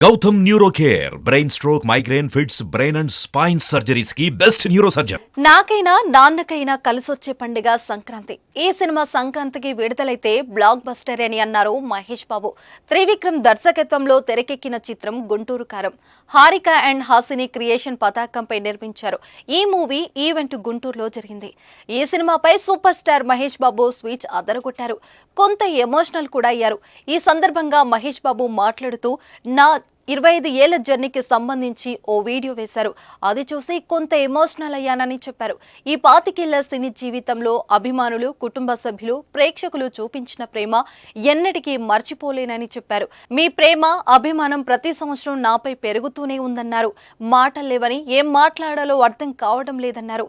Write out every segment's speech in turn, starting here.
Gautam neuro care brain stroke migraine fits brain and spine surgeries కి best neuro surgeon. నాకైనా నాన్నకైనా కలిసొచ్చే పండుగ సంక్రాంతి. ఈ సినిమా సంక్రాంతికి విడుదలైతే బ్లాక్ బస్టర్ అని అన్నారు మహేష్ బాబు. త్రివిక్రమ్ దర్శకత్వంలో తెరకెక్కిన చిత్రం గుంటూరు కారం. హారిక అండ్ హాసిని క్రియేషన్ పతాకంపై నిర్మించారు. ఈ మూవీ ఈవెంట్ గుంటూరులో జరిగింది. ఈ సినిమాపై super star Mahesh Babu speech అదరగొట్టారు. కొంత ఎమోషనల్ కూడా అయ్యారు. ఈ సందర్భంగా మహేష్ బాబు మాట్లాడుతూ నా 25 ఏళ్ల జర్నీకి సంబంధించి ఓ వీడియో వేశారు. అది చూసి కొంత ఎమోషనల్ అయ్యానని చెప్పారు. ఈ 25 ఏళ్ల సినీ జీవితంలో అభిమానులు, కుటుంబ సభ్యులు, ప్రేక్షకులు చూపించిన ప్రేమ ఎన్నటికీ మర్చిపోలేనని చెప్పారు. మీ ప్రేమ, అభిమానం ప్రతి సంవత్సరం నాపై పెరుగుతూనే ఉందన్నారు. మాటలు లేవని, ఏం మాట్లాడాలో అర్థం కావడం లేదన్నారు.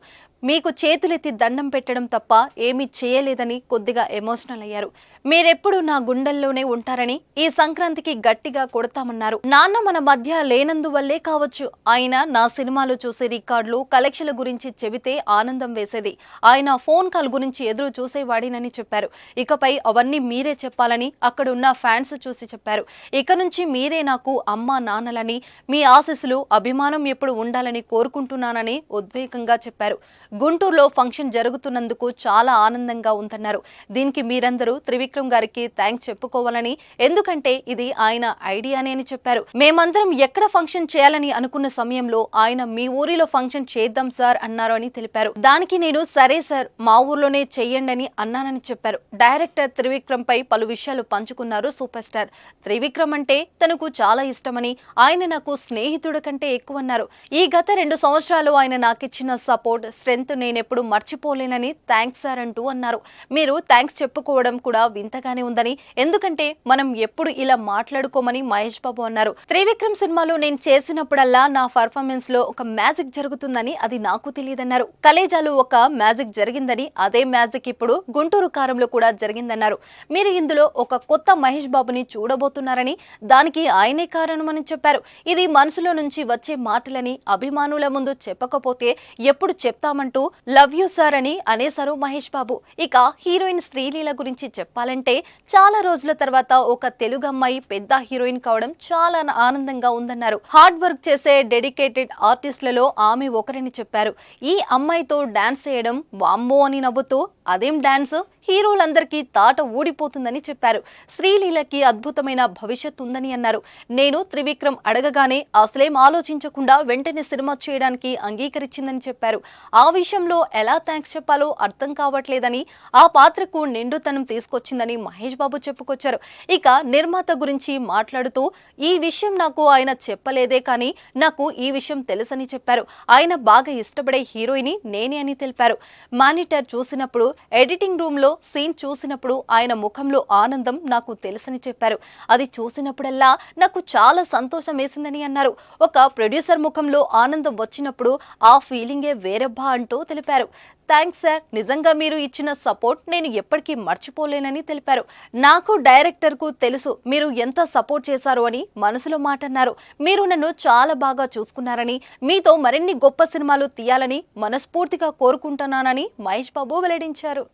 మీకు చేతులెత్తి దండం పెట్టడం తప్ప ఏమీ చేయలేదని కొద్దిగా ఎమోషనల్ అయ్యారు. మీరెప్పుడు నా గుండెల్లోనే ఉంటారని, ఈ సంక్రాంతికి గట్టిగా కొడతామన్నారు. నాన్న మన మధ్య లేనందువల్లే కావచ్చు, ఆయన నా సినిమాలు చూసే రికార్డులు, కలెక్షన్ల గురించి చెబితే ఆనందం వేసేది. ఆయన ఫోన్ కాల్ గురించి ఎదురు చూసేవాడినని చెప్పారు. ఇకపై అవన్నీ మీరే చెప్పాలని అక్కడున్న ఫ్యాన్స్ చూసి చెప్పారు. ఇక నుంచి మీరే నాకు అమ్మా నాన్నలని, మీ ఆశీస్సులు, అభిమానం ఎప్పుడు ఉండాలని కోరుకుంటున్నానని ఉద్వేగంగా చెప్పారు. గుంటూరులో ఫంక్షన్ జరుగుతున్నందుకు చాలా ఆనందంగా ఉందన్నారు. దీనికి మీరందరూ త్రివిక్రమ్ గారికి థ్యాంక్స్ చెప్పుకోవాలని, ఎందుకంటే ఇది ఆయన ఐడియానే అని చెప్పారు. మేమందరం ఎక్కడ ఫంక్షన్ చేయాలని అనుకున్న సమయంలో ఆయన మీ ఊరిలో ఫంక్షన్ చేద్దాం సార్ అన్నారు అని తెలిపారు. దానికి నేను సరే సార్ మా ఊర్లోనే చెయ్యండి అని అన్నానని చెప్పారు. డైరెక్టర్ త్రివిక్రమ్ పై పలు విషయాలు పంచుకున్నారు సూపర్ స్టార్. త్రివిక్రమ్ అంటే తనకు చాలా ఇష్టమని, ఆయన నాకు స్నేహితుడి కంటే ఎక్కువన్నారు. ఈ గత 2 సంవత్సరాలు ఆయన నాకిచ్చిన సపోర్ట్, స్ట్రెంత్ నేనెప్పుడు మర్చిపోలేనని థ్యాంక్స్ సార్ అంటూ అన్నారు. మీరు థ్యాంక్స్ చెప్పుకోవడం కూడా వింతగానే ఉందని, ఎందుకంటే మనం ఎప్పుడు ఇలా మాట్లాడుకోమని మహేష్ బాబు అన్నారు. త్రివిక్రమ్ సినిమాలో నేను చేసినప్పుడల్లా నా పర్ఫార్మెన్స్ లో ఒక మ్యాజిక్ జరుగుతుందని అది నాకు తెలియదన్నారు. కలేజాలు ఒక మ్యాజిక్ జరిగిందని, అదే మ్యాజిక్ ఇప్పుడు గుంటూరు కారంలో కూడా జరిగిందన్నారు. మీరు ఇందులో ఒక కొత్త మహేష్ బాబుని చూడబోతున్నారని, దానికి ఆయనే కారణమని చెప్పారు. ఇది మనసులో నుంచి వచ్చే మాటలని అభిమానుల ముందు చెప్పకపోతే ఎప్పుడు చెప్తామంటూ లవ్ యూ సార్ అని అనేశారు మహేష్ బాబు. ఇక హీరోయిన్ శ్రీలీల గురించి చెప్పాలంటే, చాలా రోజుల తర్వాత ఒక తెలుగు అమ్మాయి పెద్ద హీరోయిన్ కావడం చాలా ఆనందంగా ఉందన్నారు. హార్డ్ వర్క్ చేసే డెడికేటెడ్ ఆర్టిస్టులలో ఆమె ఒకరని చెప్పారు. ఈ అమ్మాయితో డాన్స్ చేయడం వామ్మో అని నవ్వుతూ, అదేం డాన్స్, హీరోలందరికీ తాట ఊడిపోతుందని చెప్పారు. శ్రీలీలకి అద్భుతమైన భవిష్యత్తు ఉందని అన్నారు. నేను త్రివిక్రమ్ అడగగానే అసలేం ఆలోచించకుండా వెంటనే సినిమా చేయడానికి అంగీకరించిందని చెప్పారు. ఆ విషయంలో ఎలా థ్యాంక్స్ చెప్పాలో అర్థం కావట్లేదని, ఆ పాత్రకు నిండుతనం తీసుకొచ్చిందని మహేష్ బాబు చెప్పుకొచ్చారు. ఇక నిర్మాత గురించి మాట్లాడుతూ, ఈ విషయం నాకు ఆయన చెప్పలేదే కానీ నాకు ఈ విషయం తెలుసని చెప్పారు. ఆయన బాగా ఇష్టపడే హీరోయిన్ నేనే అని తెలిపారు. మానిటర్ చూసినప్పుడు, ఎడిటింగ్ రూమ్ లో సీన్ చూసినప్పుడు ఆయన ముఖంలో ఆనందం నాకు తెలుసని చెప్పారు. అది చూసినప్పుడల్లా నాకు చాలా సంతోషం వేసిందని అన్నారు. ఒక ప్రొడ్యూసర్ ముఖంలో ఆనందం వచ్చినప్పుడు ఆ ఫీలింగే వేరబ్బా అంటూ తెలిపారు. థ్యాంక్స్ సార్, నిజంగా మీరు ఇచ్చిన సపోర్ట్ నేను ఎప్పటికీ మర్చిపోలేనని తెలిపారు. నాకు డైరెక్టర్కు తెలుసు మీరు ఎంత సపోర్ట్ చేశారు అని మనసులో మాట అన్నారు. మీరు నన్ను చాలా బాగా చూసుకున్నారని, మీతో మరిన్ని గొప్ప సినిమాలు తీయాలని మనస్ఫూర్తిగా కోరుకుంటున్నానని మహేష్ బాబు వెల్లడించారు.